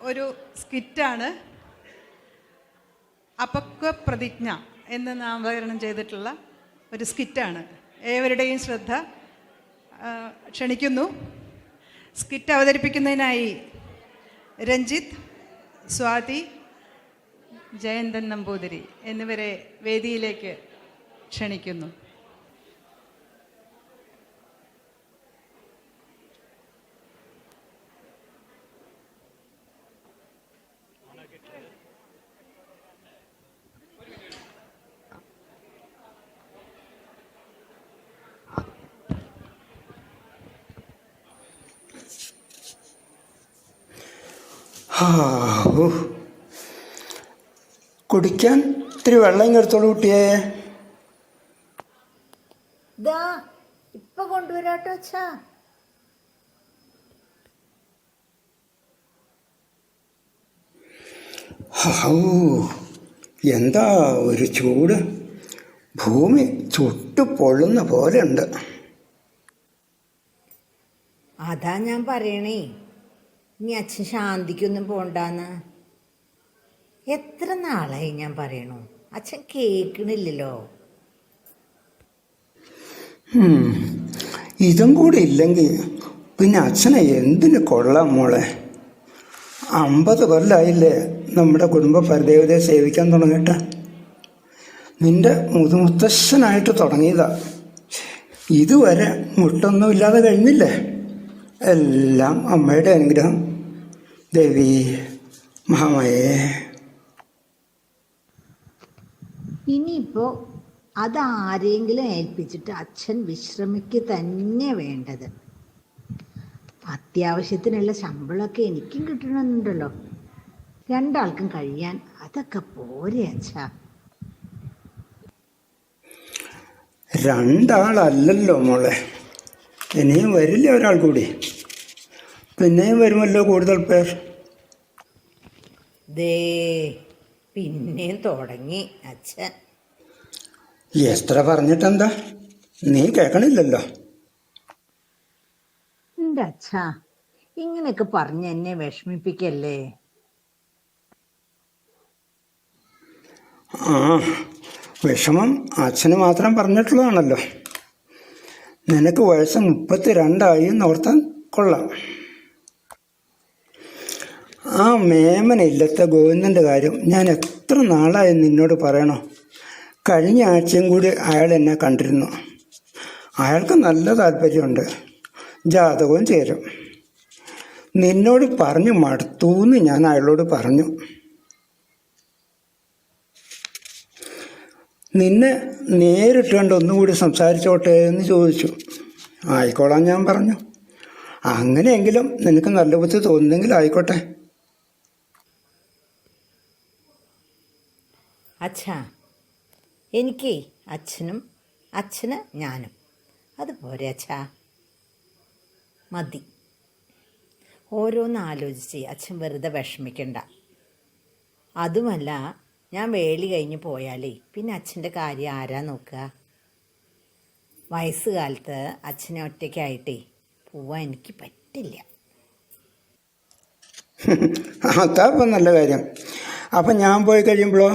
ഒരു സ്കിറ്റാണ്. അപക്വ പ്രതിജ്ഞ എന്ന് നാമകരണം ചെയ്തിട്ടുള്ള ഒരു സ്കിറ്റാണ്. ഏവരുടെയും ശ്രദ്ധ ക്ഷണിക്കുന്നു. സ്കിറ്റ് അവതരിപ്പിക്കുന്നതിനായി രഞ്ജിത്ത്, സ്വാതി, ജയന്തൻ നമ്പൂതിരി എന്നിവരെ വേദിയിലേക്ക് ക്ഷണിക്കുന്നു. കുടിക്കാൻ ഇത്തിരി വെള്ളം ഇങ്ങെടുത്തോളൂ കുട്ടിയെ. ഇപ്പൊ കൊണ്ടുവരാട്ടോ അച്ഛാ. എന്താ ഒരു ചൂട്, ഭൂമി ചുട്ടു പൊള്ളുന്ന പോലെ ഉണ്ട്. അതാ ഞാൻ പറയണേ, ഇനി അച്ഛൻ ശാന്തിക്കൊന്നും പോണ്ടാന്ന്. എത്ര നാളായി ഞാൻ പറയണു, അച്ഛൻ കേൾക്കണില്ലല്ലോ. ഇതും കൂടി ഇല്ലെങ്കിൽ പിന്നെ അച്ഛനെ എന്തിനു കൊള്ളാം മോളെ. 50 കൊല്ലായില്ലേ നമ്മുടെ കുടുംബ പരദേവതയെ സേവിക്കാൻ തുടങ്ങിയിട്ട്. നിന്റെ മുതുമുത്തശ്ശനായിട്ട് തുടങ്ങിയതാ, ഇതുവരെ മുട്ടൊന്നുമില്ലാതെ കഴിഞ്ഞില്ലേ. എല്ലാം അമ്മയുടെ അനുഗ്രഹം. ദേവി മഹാമായേ. ഇനിയിപ്പോ അതാരെങ്കിലും ഏൽപ്പിച്ചിട്ട് അച്ഛൻ വിശ്രമിക്കുക തന്നെ വേണ്ടത്. അത്യാവശ്യത്തിനുള്ള ശമ്പളമൊക്കെ എനിക്കും കിട്ടണമെന്നുണ്ടല്ലോ. 2 ആൾക്കും കഴിയാൻ അതൊക്കെ പോരെ അച്ഛാ. 2 ആളല്ലല്ലോ മോളെ, ഇനിയും വരില്ല ഒരാൾ കൂടി. പിന്നെയും വരുമല്ലോ കൂടുതൽ പേർ. പിന്നെയും തുടങ്ങി അച്ഛൻ. എത്ര പറഞ്ഞിട്ടെന്താ, നീ കേൾക്കണില്ലല്ലോ. എൻ്റെ അച്ഛാ, ഇങ്ങനെയൊക്കെ പറഞ്ഞ് എന്നെ വിഷമിപ്പിക്കല്ലേ. വിഷമം അച്ഛന് മാത്രം പറഞ്ഞിട്ടുള്ളതാണല്ലോ. നിനക്ക് വയസ്സ് 32 എന്നോർത്താൻ കൊള്ളാം. ആ മേമനില്ലത്തെ ഗോവിന്ദൻ്റെ കാര്യം ഞാൻ എത്ര നാളായി നിന്നോട് പറയണോ. കഴിഞ്ഞ ആഴ്ചയും കൂടി അയാൾ എന്നെ കണ്ടിരുന്നു. അയാൾക്ക് നല്ല താല്പര്യമുണ്ട്, ജാതകവും ചേരും. നിന്നോട് പറഞ്ഞു മടുത്തൂന്ന് ഞാൻ അയാളോട് പറഞ്ഞു. നിന്നെ നേരിട്ട് കണ്ട് ഒന്നുകൂടി സംസാരിച്ചോട്ടെ എന്ന് ചോദിച്ചു. ആയിക്കോളാം ഞാൻ പറഞ്ഞു. അങ്ങനെയെങ്കിലും നിനക്ക് നല്ല ബുദ്ധി തോന്നുന്നെങ്കിൽ ആയിക്കോട്ടെ. അച്ഛാ, എനിക്ക് അച്ഛന് ഞാനും അതുപോലെ അച്ഛാ, മതി. ഓരോന്ന് ആലോചിച്ച് അച്ഛൻ വെറുതെ വിഷമിക്കണ്ട. അതുമല്ല, ഞാൻ വേളി കഴിഞ്ഞ് പോയാലേ പിന്നെ അച്ഛൻ്റെ കാര്യം ആരാ നോക്കുക. വയസ്സുകാലത്ത് അച്ഛനെ ഒറ്റയ്ക്കായിട്ടേ പോവാൻ എനിക്ക് പറ്റില്ല. അതാ ഇപ്പം നല്ല കാര്യം. അപ്പം ഞാൻ പോയി കഴിയുമ്പോഴോ,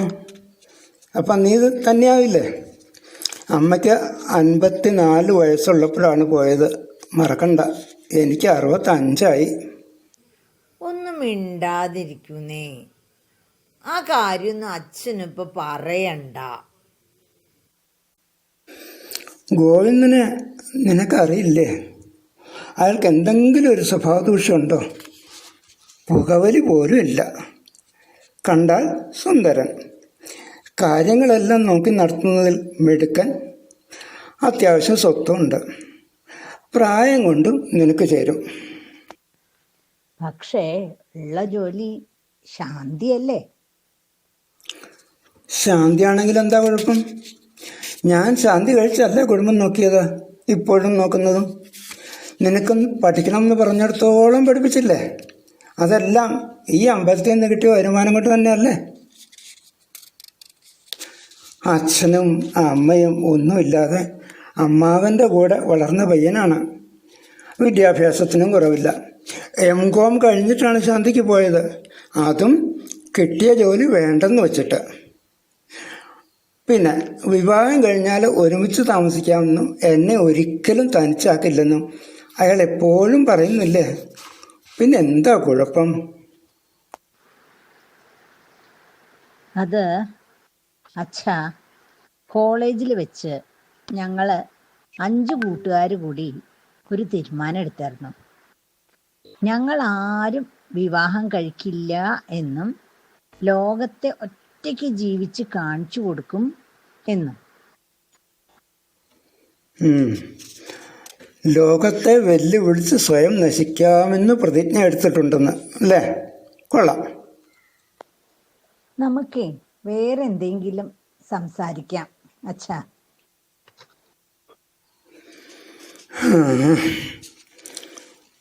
അപ്പം നീ തന്നെയാവില്ലേ. അമ്മയ്ക്ക് 54 വയസ്സുള്ളപ്പോഴാണ് പോയത്, മറക്കണ്ട. എനിക്ക് 65. ഒന്നും മിണ്ടാതിരിക്കുന്നേ. ആ കാര്യമൊന്നും അച്ഛനിപ്പോൾ പറയണ്ട. ഗോവിന്ദനെ നിനക്കറിയില്ലേ? അയാൾക്ക് എന്തെങ്കിലും ഒരു സ്വഭാവ ദൂഷ്യമുണ്ടോ? പുകവലി പോലും ഇല്ല. കണ്ടാൽ സുന്ദരൻ, കാര്യങ്ങളെല്ലാം നോക്കി നടത്തുന്നതിൽ മിടുക്കൻ, അത്യാവശ്യം സ്വത്തുണ്ട്. പ്രായം കൊണ്ടും നിനക്ക് ചേരും. പക്ഷേ ഉള്ള ജോലി ശാന്തിയല്ലേ? ശാന്തിയാണെങ്കിൽ എന്താ കുഴപ്പം? ഞാൻ ശാന്തി കഴിച്ചല്ലേ കുടുംബം നോക്കിയത്, ഇപ്പോഴും നോക്കുന്നതും. നിനക്കൊന്ന് പഠിക്കണം എന്ന് പറഞ്ഞിടത്തോളം പഠിപ്പിച്ചില്ലേ. അതെല്ലാം ഈ അമ്പലത്തിൽ നിന്ന് കിട്ടിയ വരുമാനം കൊണ്ട് തന്നെയല്ലേ. അച്ഛനും അമ്മയും ഒന്നുമില്ലാതെ അമ്മാവൻ്റെ കൂടെ വളർന്ന പയ്യനാണ്. വിദ്യാഭ്യാസത്തിനും കുറവില്ല. MCom കഴിഞ്ഞിട്ടാണ് ശാന്തിക്ക് പോയത്. അതും കിട്ടിയ ജോലി വേണ്ടെന്ന് വെച്ചിട്ട്. പിന്നെ വിവാഹം കഴിഞ്ഞാൽ ഒരുമിച്ച് താമസിക്കാമെന്നും എന്നെ ഒരിക്കലും തനിച്ചാക്കില്ലെന്നും അയാൾ എപ്പോഴും പറയുന്നില്ലേ. പിന്നെ എന്താ കുഴപ്പം? അത് അച്ഛാ, കോളേജിൽ വെച്ച് ഞങ്ങൾ 5 കൂട്ടുകാർ കൂടി ഒരു തീരുമാനം എടുത്തായിരുന്നു. ഞങ്ങൾ ആരും വിവാഹം കഴിക്കില്ല എന്നും ലോകത്തെ ഒറ്റയ്ക്ക് ജീവിച്ച് കാണിച്ചു കൊടുക്കും എന്നും. ലോകത്തെ വെല്ലുവിളിച്ച് സ്വയം നശിക്കാമെന്ന് പ്രതിജ്ഞ എടുത്തിട്ടുണ്ടെന്ന് അല്ലേ? കൊള്ളാം. നമുക്കേ വേറെ എന്തെങ്കിലും സംസാരിക്കാം അച്ഛാ.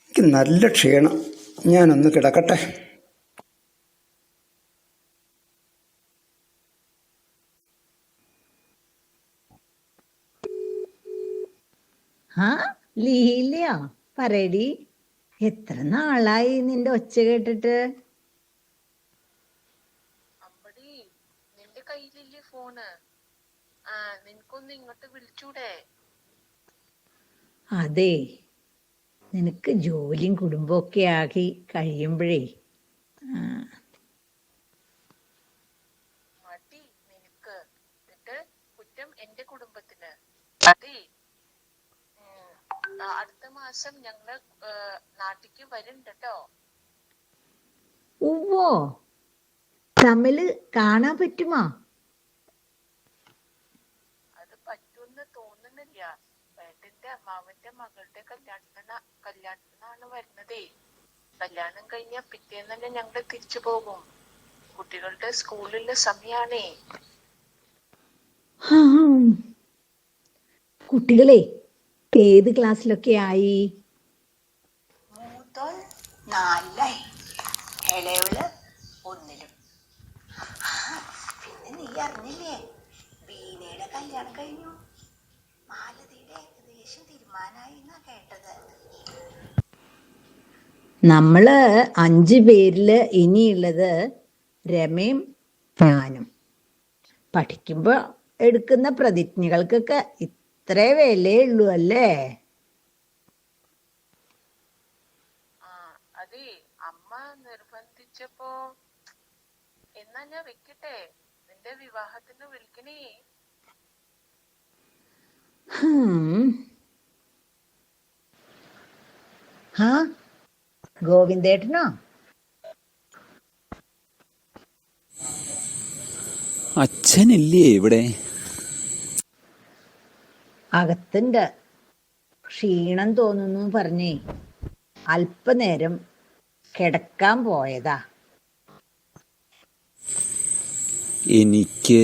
എനിക്ക് നല്ല ക്ഷീണം, ഞാനൊന്ന് കിടക്കട്ടെ. ആ ലീലയോ? പറയടി, എത്ര നാളായി നിന്റെ ഒച്ച കേട്ടിട്ട്? അമ്പടി, നിന്റെ കയ്യിലില്ലേ ഫോണ്? നിനക്കൊന്ന് ഇങ്ങോട്ട് വിളിച്ചൂടെ? അതെ, നിനക്ക് ജോലിയും കുടുംബമൊക്കെ ആക്കി കഴിയുമ്പോഴേ മതി നിനക്ക്. എന്നിട്ട് കുറ്റം എന്റെ കുടുംബത്തിന്. മതി. അടുത്ത മാസം ഞങ്ങള് നാട്ടിക്ക് വരുന്നുണ്ട് കേട്ടോ. ഉവ്വോ, തമ്മില് കാണാൻ പറ്റുമോ? അത് പറ്റൂന്ന് തോന്നുന്നില്ല. ഏട്ടന്റെ അമ്മാവന്റെ മകളുടെ കല്യാണത്തിനാണ് വരുന്നതേ. കല്യാണം കഴിഞ്ഞ പിറ്റേന്ന് തന്നെ ഞങ്ങള് തിരിച്ചു പോകും. കുട്ടികളുടെ സ്കൂളിലെ സമയാണേ. കുട്ടികളെ ഏത് ക്ലാസ്സിലൊക്കെ ആയി? മൂത്തോൻ 4-ലായി, ഇളയവള് 1-ലും. പിന്നെ നീ അറിഞ്ഞില്ലേ, ബീനയുടെ കല്യാണം കഴിഞ്ഞു. മാലതിയുടെ ഏകദേശം തീരുമാനമായി എന്നാ കേട്ടത്. നമ്മള് 5 പേരില് ഇനിയുള്ളത് രമയും ഞാനും. പഠിക്കുമ്പോ എടുക്കുന്ന പ്രതിജ്ഞകൾക്കൊക്കെ ഇത്രേ വിലയുള്ളൂ അല്ലേ? അതെ, അമ്മ നിർബന്ധിച്ചപ്പോ എന്നാ ഞാൻ വെക്കട്ടെ. നിന്റെ വിവാഹത്തിന് വിളിക്കണേ. ആ ഗോവിന്ദേട്ടനോ? അച്ഛനില്ലേ ഇവിടെ? അകത്തുണ്ട്. ക്ഷീണം തോന്നുന്നു പറഞ്ഞേ അല്പനേരം കിടക്കാൻ പോയതാ. എനിക്ക്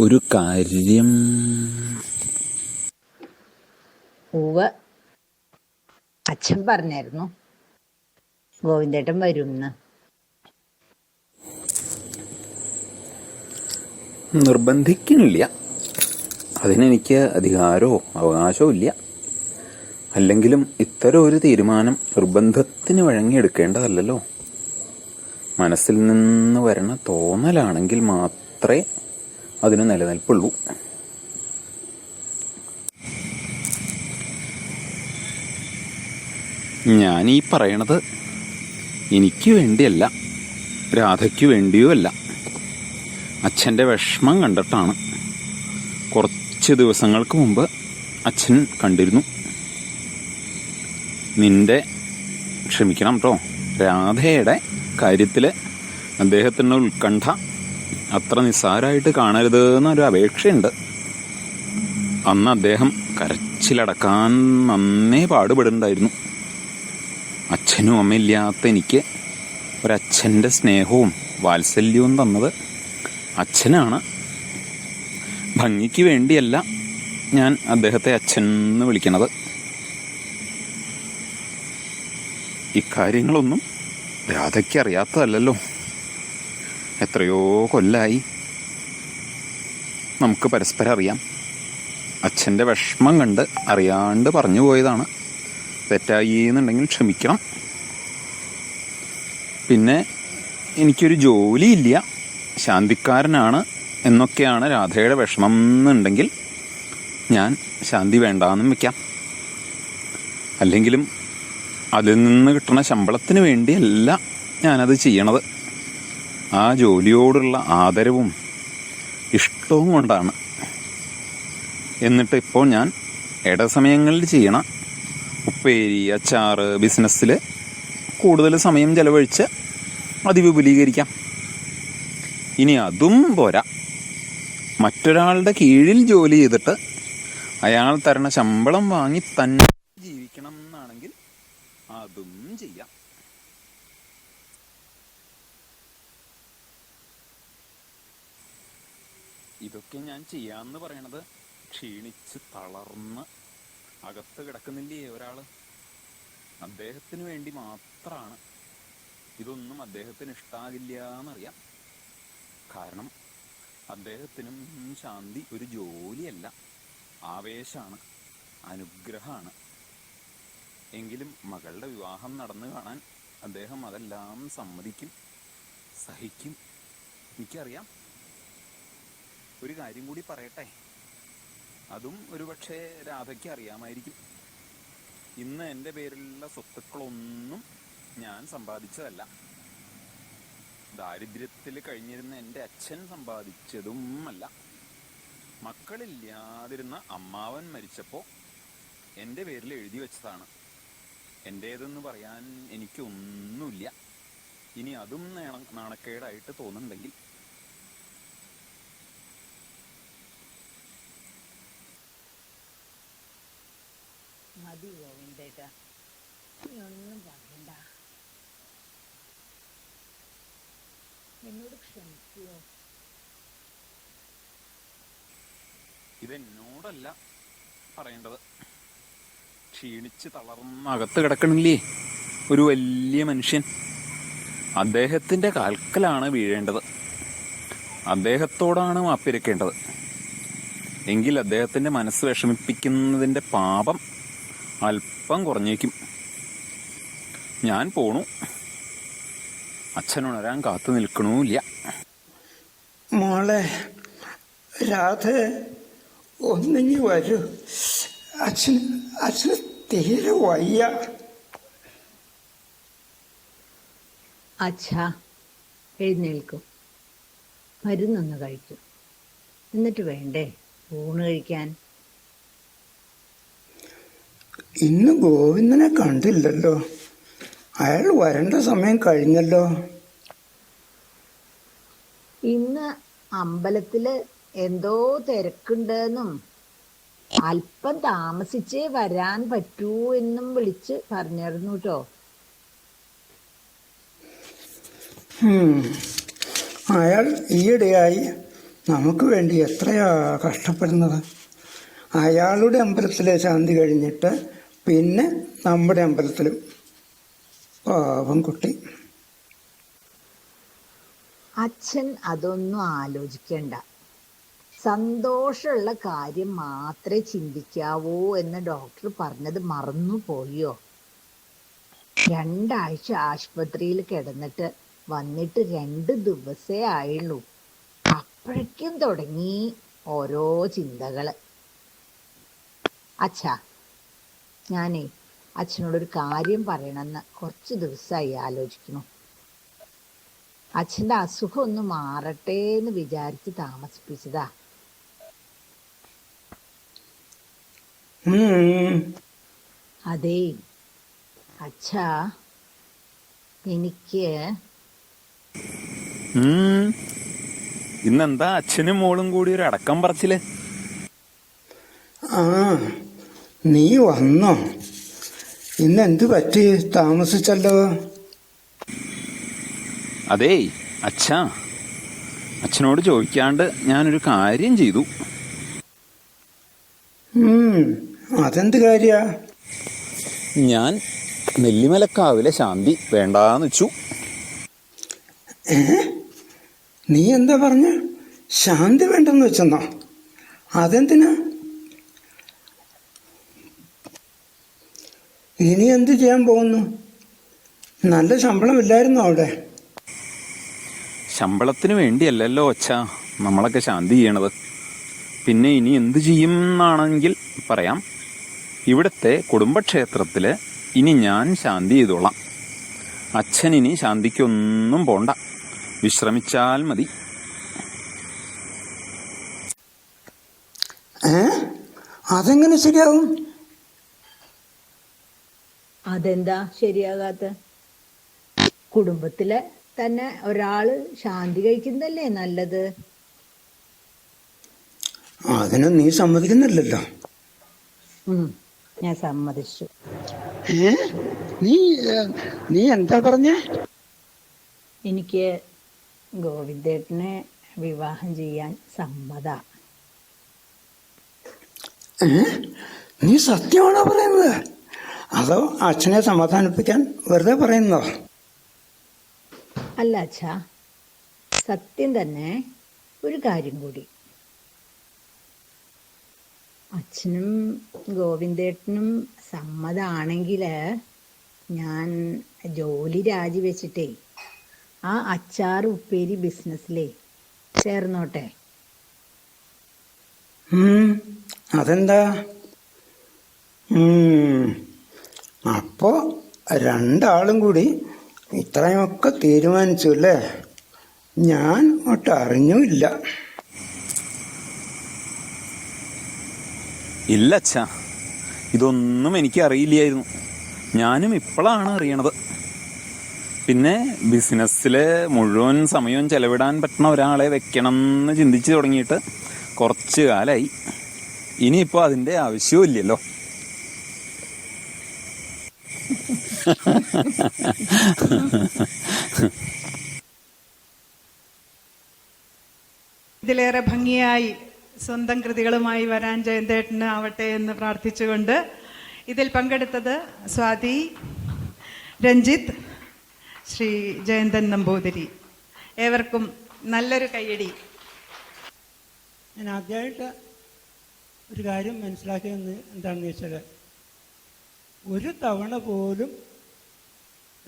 ഒരു കാര്യം. ഉവ്വ്, അച്ഛൻ പറഞ്ഞായിരുന്നു ഗോവിന്ദേട്ടൻ വരുമെന്ന്. നിർബന്ധിക്കുന്നില്ല, അതിനെനിക്ക് അധികാരമോ അവകാശമോ ഇല്ല. അല്ലെങ്കിലും ഇത്തരം ഒരു തീരുമാനം നിർബന്ധത്തിന് വഴങ്ങിയെടുക്കേണ്ടതല്ലോ. മനസ്സിൽ നിന്ന് വരണ തോന്നലാണെങ്കിൽ മാത്രമേ അതിന് നിലനിൽപ്പുള്ളൂ. ഞാനീ പറയണത് എനിക്ക് വേണ്ടിയല്ല, രാധയ്ക്ക് വേണ്ടിയോ അല്ല. അച്ഛൻ്റെ വിഷമം കണ്ടിട്ടാണ്. കുറച്ച് ദിവസങ്ങൾക്ക് മുമ്പ് അച്ഛൻ കണ്ടിരുന്നു. ക്ഷമിക്കണം കേട്ടോ, രാധയുടെ കാര്യത്തിൽ അദ്ദേഹത്തിൻ്റെ ഉത്കണ്ഠ അത്ര നിസ്സാരമായിട്ട് കാണരുത് എന്നൊരു അപേക്ഷയുണ്ട്. അന്ന് അദ്ദേഹം കരച്ചിലടക്കാൻ നന്നേ പാടുപെടുന്നുണ്ടായിരുന്നു. അച്ഛനും അമ്മയില്ലാത്ത എനിക്ക് ഒരച്ഛൻ്റെ സ്നേഹവും വാത്സല്യവും തന്നത് അച്ഛനാണ്. ഭംഗിക്ക് വേണ്ടിയല്ല ഞാൻ അദ്ദേഹത്തെ അച്ഛൻ എന്ന് വിളിക്കണത്. ഇക്കാര്യങ്ങളൊന്നും രാധയ്ക്ക് അറിയാത്തതല്ലോ. എത്രയോ കൊല്ലായി നമുക്ക് പരസ്പരം അറിയാം. അച്ഛൻ്റെ വിഷമം കണ്ട് അറിയാണ്ട് പറഞ്ഞു പോയതാണ്. തെറ്റായി എന്നുണ്ടെങ്കിൽ ക്ഷമിക്കണം. പിന്നെ എനിക്കൊരു ജോലിയില്ല, ശാന്തിക്കാരനാണ് എന്നൊക്കെയാണ് രാധയുടെ വിഷമം എന്നുണ്ടെങ്കിൽ ഞാൻ ശാന്തി വേണ്ടാന്നും വെക്കാം. അല്ലെങ്കിലും അതിൽ നിന്ന് കിട്ടുന്ന ശമ്പളത്തിന് വേണ്ടിയല്ല ഞാനത് ചെയ്യണത്. ആ ജോലിയോടുള്ള ആദരവും ഇഷ്ടവും കൊണ്ടാണ്. എന്നിട്ട് ഇപ്പോൾ ഞാൻ ഇടസമയങ്ങളിൽ ചെയ്യണ ഉപ്പേരി, അച്ചാറ് ബിസിനസ്സിൽ കൂടുതൽ സമയം ചെലവഴിച്ച് അതിവിപുലീകരിക്കാം. ഇനി അതും പോരാ, മറ്റൊരാളുടെ കീഴിൽ ജോലി ചെയ്തിട്ട് അയാൾ തരണ ശമ്പളം വാങ്ങി തന്നെ ജീവിക്കണം എന്നാണെങ്കിൽ അതും ചെയ്യാം. ഇതൊക്കെ ഞാൻ ചെയ്യാന്ന് പറയണത് ക്ഷീണിച്ച് തളർന്ന് അകത്ത് കിടക്കുന്നില്ലേ ഒരാള്, അദ്ദേഹത്തിന് വേണ്ടി മാത്രമാണ്. ഇതൊന്നും അദ്ദേഹത്തിന് ഇഷ്ടാകില്ല എന്നറിയാം. കാരണം അദ്ദേഹത്തിനും ശാന്തി ഒരു ജോലിയല്ല, ആവേശമാണ്, അനുഗ്രഹമാണ്. എങ്കിലും മകളുടെ വിവാഹം നടന്നു കാണാൻ അദ്ദേഹം അതെല്ലാം സമ്മതിക്കും, സഹിക്കും. എനിക്കറിയാം. ഒരു കാര്യം കൂടി പറയട്ടെ, അതും ഒരുപക്ഷെ രാധയ്ക്ക് അറിയാമായിരിക്കും. ഇന്ന് എൻ്റെ പേരിലുള്ള സ്വത്തുക്കളൊന്നും ഞാൻ സമ്പാദിച്ചതല്ല. ദാരിദ്ര്യത്തിൽ കഴിഞ്ഞിരുന്ന എൻ്റെ അച്ഛൻ സമ്പാദിച്ചതും അല്ല. മക്കളില്ലാതിരുന്ന അമ്മാവൻ മരിച്ചപ്പോൾ എൻ്റെ പേരിൽ എഴുതി വെച്ചതാണ്. എൻ്റേതെന്ന് പറയാൻ എനിക്കൊന്നുമില്ല. ഇനി അതും നാണക്കേടായിട്ട് തോന്നുന്നുണ്ടെങ്കിൽ മതി ഗോവിന്ദേട്ടാ, നീ ഒന്നും പറയണ്ട. എന്നോട് ക്ഷമിക്കുമോ? ഇതെന്നോടല്ല പറയേണ്ടത്. ക്ഷീണിച്ച് തളർന്ന് അകത്ത് കിടക്കണില്ലേ ഒരു വലിയ മനുഷ്യൻ, അദ്ദേഹത്തിൻ്റെ കാൽക്കലാണ് വീഴേണ്ടത്. അദ്ദേഹത്തോടാണ് മാപ്പിരക്കേണ്ടത്. എങ്കിൽ അദ്ദേഹത്തിൻ്റെ മനസ്സ് വിഷമിപ്പിക്കുന്നതിൻ്റെ പാപം അല്പം കുറഞ്ഞേക്കും. ഞാൻ പോണു. അച്ഛനുണരാൻ കാത്തു നിൽക്കണമില്ല. മോളെ രാധ, ഒന്നിങ്ങി വരൂ. അച്ഛന് തീരെ വയ്യ. അച്ഛാ, എഴുന്നേൽക്കും, മരുന്നൊന്ന് കഴിക്കും, എന്നിട്ട് വേണ്ടേ ഊണ് കഴിക്കാൻ? ഇന്ന് ഗോവിന്ദനെ കണ്ടില്ലല്ലോ. അയാൾ വരേണ്ട സമയം കഴിഞ്ഞല്ലോ. ഇന്ന് അമ്പലത്തില് എന്തോ തിരക്കുണ്ടെന്നും അല്പം താമസിച്ചേ വരാൻ പറ്റൂ എന്നും വിളിച്ച് പറഞ്ഞിരുന്നു കേട്ടോ. അയാൾ ഈയിടെയായി നമുക്ക് വേണ്ടി എത്രയാ കഷ്ടപ്പെടുന്നത്. അയാളുടെ അമ്പലത്തിലെ ശാന്തി കഴിഞ്ഞിട്ട് പിന്നെ നമ്മുടെ അമ്പലത്തിലും. പാവം കുട്ടി. അച്ഛൻ അതൊന്നും ആലോചിക്കണ്ട. സന്തോഷമുള്ള കാര്യം മാത്രമേ ചിന്തിക്കാവൂ എന്ന് ഡോക്ടർ പറഞ്ഞത് മറന്നുപോയോ? 2 ആഴ്ച ആശുപത്രിയിൽ കിടന്നിട്ട് വന്നിട്ട് 2 ദിവസേ ആയുള്ളൂ. അപ്പോഴേക്കും തുടങ്ങി ഓരോ ചിന്തകള്. അച്ഛാ, ഞാനേ അച്ഛനോടൊരു കാര്യം പറയണമെന്ന് കുറച്ച് ദിവസമായി ആലോചിക്കുന്നു. അച്ഛൻ്റെ അസുഖം ഒന്ന് മാറട്ടെ എന്ന് വിചാരിച്ച് താമസിപ്പിച്ചതാ. അതേ അച്ഛാ, എനിക്ക് ഇന്നെന്താ അച്ഛനും മോളും കൂടി ഒരു അടക്കം പറച്ചില്? ആ, നീ വന്നോ? ഇന്നെന്ത് പറ്റി താമസിച്ചല്ലോ? അതേ അച്ഛാ, അച്ഛനോട് ചോദിക്കാണ്ട് ഞാനൊരു കാര്യം ചെയ്തു. അതെന്ത് കാര്യ? ഞാൻ നെല്ലിമലക്കാവിലെ ശാന്തി വേണ്ടാന്ന് വെച്ചു. നീ എന്താ പറഞ്ഞ? ശാന്തി വേണ്ടെന്ന് വെച്ചെന്നോ? അതെന്തിനാ? ഇനി എന്ത് ചെയ്യാൻ പോകുന്നു? നല്ല ശമ്പളം ഇല്ലായിരുന്നോ അവിടെ? ശമ്പളത്തിന് വേണ്ടിയല്ലല്ലോ അച്ഛാ നമ്മളൊക്കെ ശാന്തി ചെയ്യണത്. പിന്നെ ഇനി എന്തു ചെയ്യും എന്നാണെങ്കിൽ പറയാം. ഇവിടുത്തെ കുടുംബക്ഷേത്രത്തിൽ ഇനി ഞാൻ ശാന്തി ചെയ്തോളാം. അച്ഛൻ ഇനി ശാന്തിക്കൊന്നും പോണ്ട, വിശ്രമിച്ചാൽ മതി. അതെങ്ങനെ ശരിയാവും? അതെന്താ ശരിയാകാത്ത? കുടുംബത്തിലെ തന്നെ ഒരാള് ശാന്തി കഴിക്കുന്നതല്ലേ നല്ലത്. അതിന് നീ സമ്മതിക്കുന്നില്ലല്ലോ. ഞാൻ സമ്മതിച്ചു. നീ എന്താ പറഞ്ഞേ? എനിക്ക് ഗോവിന്ദേട്ടനെ വിവാഹം ചെയ്യാൻ സമ്മത. നീ സത്യമാണോ പറയുന്നത്? അതോ അച്ഛനെ സമാധാനിപ്പിക്കാൻ വെറുതെ പറയുന്നോ? അല്ല അച്ഛാ, സത്യം തന്നെ. ഒരു കാര്യം കൂടി, അച്ഛനും ഗോവിന്ദേട്ടനും സമ്മതാണെങ്കിൽ ഞാൻ ജോലി രാജിവെച്ചിട്ടേ ആ അച്ചാർ ഉപ്പേരി ബിസിനസ്സിലേ ചേർന്നോട്ടെ. അതെന്താ? അപ്പോ രണ്ടാളും കൂടി ഇത്രയുമൊക്കെ തീരുമാനിച്ചു അല്ലേ? ഞാൻ ഒട്ടും അറിഞ്ഞുമില്ല. ഇല്ല അച്ഛാ, ഇതൊന്നും എനിക്ക് അറിയില്ലായിരുന്നു. ഞാനും ഇപ്പോഴാണ് അറിയണത്. പിന്നെ ബിസിനസ്സിൽ മുഴുവൻ സമയവും ചെലവിടാൻ പറ്റുന്ന ഒരാളെ വെക്കണം എന്ന് ചിന്തിച്ച് തുടങ്ങിയിട്ട് കുറച്ച് കാലമായി. ഇനിയിപ്പോൾ അതിൻ്റെ ആവശ്യവും ഇല്ലല്ലോ. ഇതിലേറെ ഭംഗിയായി സ്വന്തം കൃതികളുമായി വരാൻ ജയന്തേട്ടന് ആവട്ടെ എന്ന് പ്രാർത്ഥിച്ചുകൊണ്ട് ഇതിൽ പങ്കെടുത്തത് സ്വാതി, രഞ്ജിത്ത്, ശ്രീ ജയന്തൻ നമ്പൂതിരി. ഏവർക്കും നല്ലൊരു കയ്യടി. ഞാൻ ആദ്യമായിട്ട് ഒരു കാര്യം മനസ്സിലാക്കിയത് എന്താണെന്ന് വെച്ചാൽ, ഒരു തവണ പോലും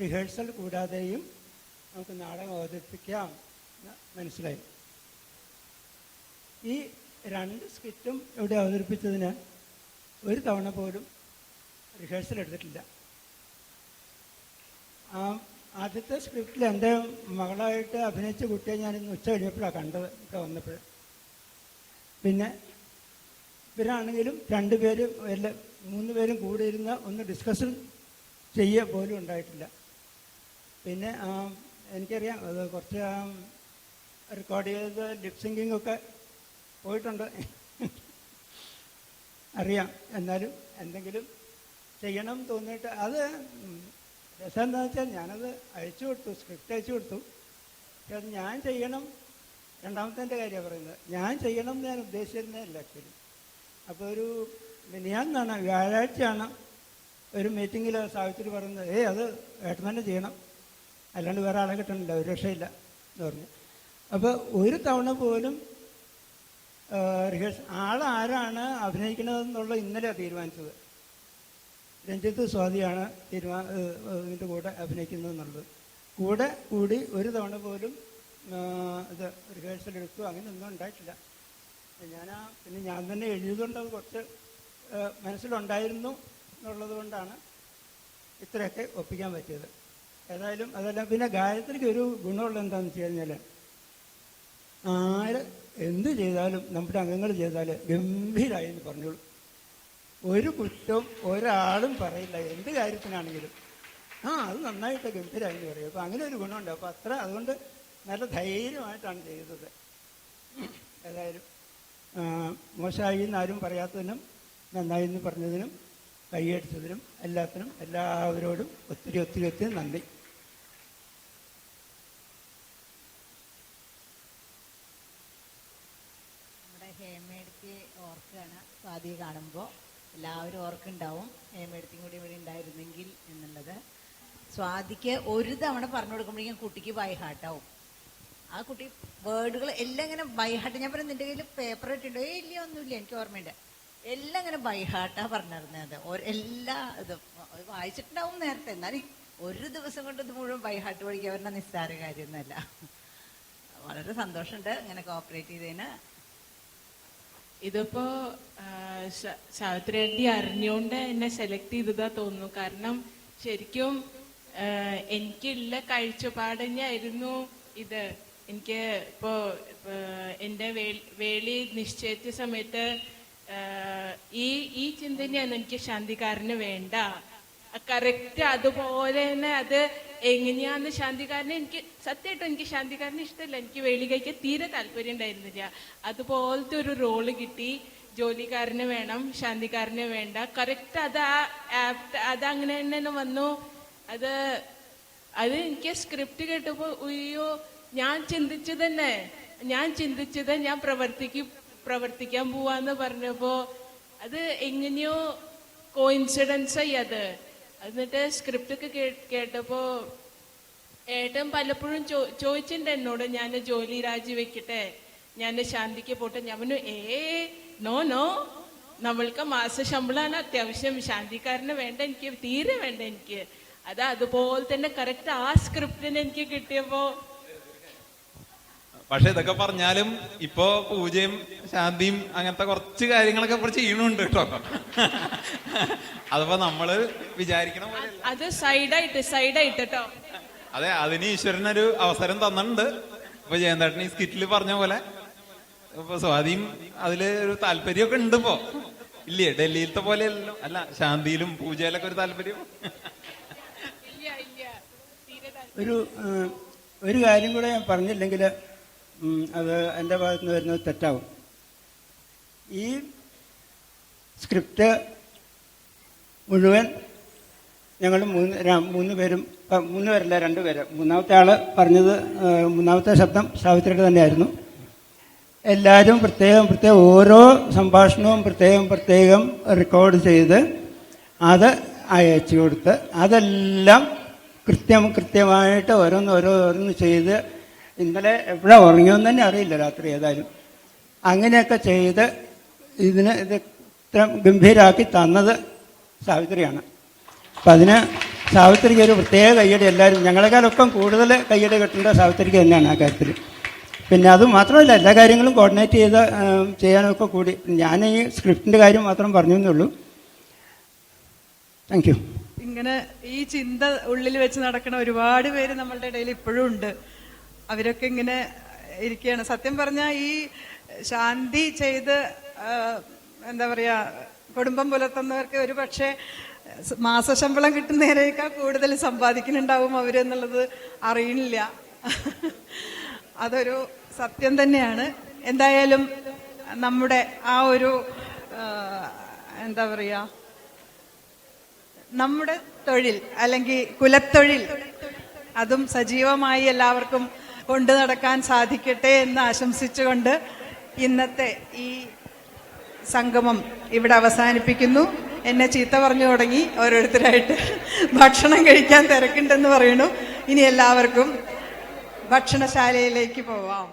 റിഹേഴ്സൽ കൂടാതെയും നമുക്ക് നാടകം അവതരിപ്പിക്കാം എന്ന് മനസ്സിലായി. ഈ 2 സ്കിറ്റും ഇവിടെ അവതരിപ്പിച്ചതിന് ഒരു തവണ പോലും റിഹേഴ്സൽ എടുത്തിട്ടില്ല. ആദ്യത്തെ സ്ക്രിപ്റ്റിൽ എൻ്റെ മകളായിട്ട് അഭിനയിച്ച കുട്ടിയെ ഞാൻ ഇന്ന് ഉച്ച കഴിഞ്ഞപ്പോഴാണ് കണ്ടത്, ഇവിടെ വന്നപ്പോൾ. പിന്നെ ഇവരാണെങ്കിലും 2 പേരും 3 പേരും കൂടെ ഇരുന്ന് ഒന്ന് ഡിസ്കഷൻ ചെയ്യുക പോലും ഉണ്ടായിട്ടില്ല. പിന്നെ എനിക്കറിയാം, അത് കുറച്ച് റെക്കോർഡ് ചെയ്ത് ലിപ്സിങ്കിങ് ഒക്കെ പോയിട്ടുണ്ട്, അറിയാം. എന്നാലും എന്തെങ്കിലും ചെയ്യണം തോന്നിയിട്ട് അത് രസം എന്താണെന്ന് വെച്ചാൽ ഞാനത് അയച്ചു കൊടുത്തു, സ്ക്രിപ്റ്റ് അയച്ചു കൊടുത്തു. പക്ഷെ അത് ഞാൻ ചെയ്യണം, രണ്ടാമത്തെ കാര്യമാണ് പറയുന്നത്, ഞാൻ ചെയ്യണം എന്ന് ഞാൻ ഉദ്ദേശിച്ചിരുന്നതല്ല ആക്ച്വലി. അപ്പോൾ ഒരു മിനിയാന്നാണ്, വ്യാഴാഴ്ചയാണ് ഒരു മീറ്റിങ്ങിൽ സാവിത്രി പറയുന്നത്, അത് ഏട്ടൻ തന്നെ ചെയ്യണം, അല്ലാണ്ട് വേറെ ആളെ കിട്ടണില്ല, ഒരു രക്ഷയില്ല എന്ന് പറഞ്ഞു. അപ്പോൾ ഒരു തവണ പോലും റിഹേഴ്സൽ ആളാരാണ് അഭിനയിക്കണതെന്നുള്ള ഇന്നലെയാണ് തീരുമാനിച്ചത്. രഞ്ജിത്ത് സ്വാതിയാണ് ഇതിൻ്റെ കൂടെ അഭിനയിക്കുന്നതെന്നുള്ളത്. കൂടി ഒരു തവണ പോലും ഇത് റിഹേഴ്സൽ എടുക്കുക അങ്ങനെയൊന്നും ഉണ്ടായിട്ടില്ല. പിന്നെ ഞാൻ തന്നെ എഴുതിയതുകൊണ്ട് അത് കുറച്ച് മനസ്സിലുണ്ടായിരുന്നു എന്നുള്ളത് കൊണ്ടാണ് ഇത്രയൊക്കെ ഒപ്പിക്കാൻ പറ്റിയത്. ഏതായാലും അതെല്ലാം. പിന്നെ ഗായത്രിക്ക് ഒരു ഗുണമുള്ള എന്താണെന്ന് വെച്ച് കഴിഞ്ഞാൽ, ആര് എന്ത് ചെയ്താലും നമ്മുടെ അംഗങ്ങൾ ചെയ്താൽ ഗംഭീരമായി എന്ന് പറഞ്ഞോളൂ. ഒരു കുറ്റവും ഒരാളും പറയില്ല, എന്ത് കാര്യത്തിനാണെങ്കിലും. അത് നന്നായിട്ട് ഗംഭീരമായി എന്ന് പറയും. അപ്പോൾ അങ്ങനെ ഒരു ഗുണമുണ്ട്. അപ്പോൾ അതുകൊണ്ട് നല്ല ധൈര്യമായിട്ടാണ് ചെയ്തത്. ഏതായാലും മോശമായി എന്നാരും പറയാത്തതിനും നന്നായി എന്ന് പറഞ്ഞതിനും കൈയടിച്ചതിനും എല്ലാവരോടും ഒത്തിരി നന്ദി. നമ്മുടെ ഹേമയെടുത്തി ഓർക്കുകയാണ് സ്വാതി കാണുമ്പോൾ. എല്ലാവരും ഓർക്കുണ്ടാവും ഹേമയെടുത്തിയും കൂടി ഇവിടെ ഉണ്ടായിരുന്നെങ്കിൽ എന്നുള്ളത്. സ്വാതിക്ക് ഒരു തവണ പറഞ്ഞു കൊടുക്കുമ്പോഴേക്കും കുട്ടിക്ക് ബൈ ഹാർട്ടാവും. ആ കുട്ടി വേർഡുകൾ എല്ലാം ഇങ്ങനെ ബൈ ഹാർട്ട്. ഞാൻ പറഞ്ഞു, നിന്റെ കയ്യിൽ പേപ്പർ ഇട്ടുണ്ടോ? ഇല്ല, ഒന്നുമില്ല, എനിക്ക് ഓർമ്മയുണ്ട്. എല്ലാം ഇങ്ങനെ ബൈ ഹാർട്ടാ പറഞ്ഞിരുന്നത്. എല്ലാ ഇതും വായിച്ചിട്ടുണ്ടാവും നേരത്തെ, എന്നാലും ഒരു ദിവസം കൊണ്ട് ഇത് മുഴുവൻ ബൈ ഹാർട്ട് പഠിക്കാൻ പറഞ്ഞാൽ നിസ്സാര കാര്യമൊന്നുമല്ല. വളരെ സന്തോഷമുണ്ട് ഇങ്ങനെ കോപ്പറേറ്റ് ചെയ്തതിന്. ഇതിപ്പോ സാവിത്രി ആന്റി അറിഞ്ഞുകൊണ്ട് എന്നെ സെലക്ട് ചെയ്തതാ തോന്നുന്നു. കാരണം ശരിക്കും എനിക്കുള്ള കാഴ്ചപ്പാട് തന്നെയായിരുന്നു ഇത്. എനിക്ക് ഇപ്പോ എൻ്റെ വേളി നിശ്ചയിച്ച സമയത്ത് ഈ ചിന്ത തന്നെയാണ് എനിക്ക് ശാന്തിക്കാരന് വേണ്ട. കറക്റ്റ് അതുപോലെ തന്നെ അത് എങ്ങനെയാന്ന് ശാന്തിക്കാരനെ എനിക്ക് സത്യമായിട്ടും എനിക്ക് ശാന്തിക്കാരനെ ഇഷ്ടമല്ല. എനിക്ക് വേളി കഴിക്കാൻ തീരെ താല്പര്യം ഉണ്ടായിരുന്നില്ല. അതുപോലത്തെ ഒരു റോള് കിട്ടി. ജോലിക്കാരന് വേണം, ശാന്തിക്കാരന് വേണ്ട. കറക്റ്റ് അത് അങ്ങനെ തന്നെ വന്നു. അത് എനിക്ക് സ്ക്രിപ്റ്റ് കേട്ടപ്പോൾ അയ്യോ ഞാൻ ചിന്തിച്ചത് ഞാൻ പ്രവർത്തിക്കാൻ പോവാന്ന് പറഞ്ഞപ്പോ അത് എങ്ങനെയോ കോയിൻസിഡൻസ് ആയി അത്. എന്നിട്ട് സ്ക്രിപ്റ്റ് ഒക്കെ കേട്ടപ്പോ ഏട്ടൻ പലപ്പോഴും ചോദിച്ചിട്ടുണ്ട് എന്നോട്, ഞാൻ ജോലി രാജിവെക്കട്ടെ, ഞാൻ ശാന്തിക്ക് പോട്ടെ. ഞാൻ പറഞ്ഞു നോ നമ്മൾക്ക് മാസ ശമ്പളമാണ് അത്യാവശ്യം, ശാന്തിക്കാരന് വേണ്ട, എനിക്ക് തീരെ വേണ്ട എനിക്ക്. അതുപോലെ തന്നെ കറക്റ്റ് ആ സ്ക്രിപ്റ്റിന് എനിക്ക് കിട്ടിയപ്പോ. പക്ഷെ ഇതൊക്കെ പറഞ്ഞാലും ഇപ്പോ പൂജയും ശാന്തിയും അങ്ങനത്തെ കുറച്ച് കാര്യങ്ങളൊക്കെ ഇപ്പോൾ ചെയ്യണുണ്ട് കേട്ടോ. അതിപ്പോ നമ്മള് വിചാരിക്കണ പോലെ അത് സൈഡായിട്ട് കേട്ടോ. അതെ, അതിന് ഈശ്വരനൊരു അവസരം തന്നിട്ടുണ്ട്. ഇപ്പൊ ജയന്തേട്ടൻ ഈ സ്കിറ്റിൽ പറഞ്ഞ പോലെ ഇപ്പൊ സ്വാതിയും അതില് ഒരു താല്പര്യമൊക്കെ ഉണ്ട് ഇപ്പോ. ഇല്ലേ, ഡൽഹിയിലത്തെ പോലെ അല്ല, ശാന്തിയിലും പൂജയിലൊക്കെ ഒരു താല്പര്യം. ഒരു കാര്യം കൂടെ ഞാൻ പറഞ്ഞില്ലെങ്കിൽ അത് എൻ്റെ ഭാഗത്ത് നിന്ന് വരുന്നത് തെറ്റാവും. ഈ സ്ക്രിപ്റ്റ് മുഴുവൻ ഞങ്ങൾ മൂന്ന് പേരല്ല 2 പേര്. മൂന്നാമത്തെ ആൾ പറഞ്ഞത്, മൂന്നാമത്തെ ശബ്ദം സാവിത്രിയുടെ തന്നെയായിരുന്നു. എല്ലാവരും പ്രത്യേകം ഓരോ സംഭാഷണവും പ്രത്യേകം റെക്കോർഡ് ചെയ്ത് അത് അയച്ചു കൊടുത്ത് അതെല്ലാം കൃത്യമായിട്ട് ഓരോന്ന് ചെയ്ത്, ഇന്നലെ എപ്പോഴാണ് ഉറങ്ങിയെന്ന് തന്നെ അറിയില്ല, രാത്രി ഏതായാലും അങ്ങനെയൊക്കെ ചെയ്ത് ഇത് ഇത്ര ഗംഭീരമാക്കി തന്നത് സാവിത്രിയാണ്. അപ്പം അതിന് സാവിത്രിക്ക് ഒരു പ്രത്യേക കയ്യടി എല്ലാവരും, ഞങ്ങളെക്കാളൊപ്പം കൂടുതൽ കയ്യടി കിട്ടേണ്ട സാവിത്രിക്ക് തന്നെയാണ് ആ കാര്യത്തിൽ. പിന്നെ അത് മാത്രമല്ല, എല്ലാ കാര്യങ്ങളും കോർഡിനേറ്റ് ചെയ്ത് ചെയ്യാനൊക്കെ കൂടി. ഞാൻ ഈ സ്ക്രിപ്റ്റിൻ്റെ കാര്യം മാത്രം പറഞ്ഞു എന്നുള്ളൂ. Thank you. ഇങ്ങനെ ഈ ചിന്ത ഉള്ളിൽ വെച്ച് നടക്കുന്ന ഒരുപാട് പേര് നമ്മളുടെ ഇടയിൽ ഇപ്പോഴും ഉണ്ട്. അവരൊക്കെ ഇങ്ങനെ ഇരിക്കുകയാണ്. സത്യം പറഞ്ഞാൽ ഈ ശാന്തി ചെയ്ത് എന്താ പറയുക, കുടുംബം പുലർത്തുന്നവർക്ക് ഒരു പക്ഷേ മാസശമ്പളം കിട്ടുന്നതിനേക്കാൾ കൂടുതൽ സമ്പാദിക്കുന്നുണ്ടാവും അവരെന്നുള്ളത് അറിയണില്ല. അതൊരു സത്യം തന്നെയാണ്. എന്തായാലും നമ്മുടെ ആ ഒരു എന്താ പറയുക, നമ്മുടെ തൊഴിൽ അല്ലെങ്കിൽ കുലത്തൊഴിൽ അതും സജീവമായി എല്ലാവർക്കും കൊണ്ടു നടക്കാൻ സാധിക്കട്ടെ എന്ന് ആശംസിച്ചുകൊണ്ട് ഇന്നത്തെ ഈ സംഗമം ഇവിടെ അവസാനിപ്പിക്കുന്നു. എന്നെ ചീത്ത പറഞ്ഞു തുടങ്ങി ഓരോരുത്തരായിട്ട്. ഭക്ഷണം കഴിക്കാൻ തിരക്കുണ്ടെന്ന് പറയുന്നു. ഇനി എല്ലാവർക്കും ഭക്ഷണശാലയിലേക്ക് പോവാം.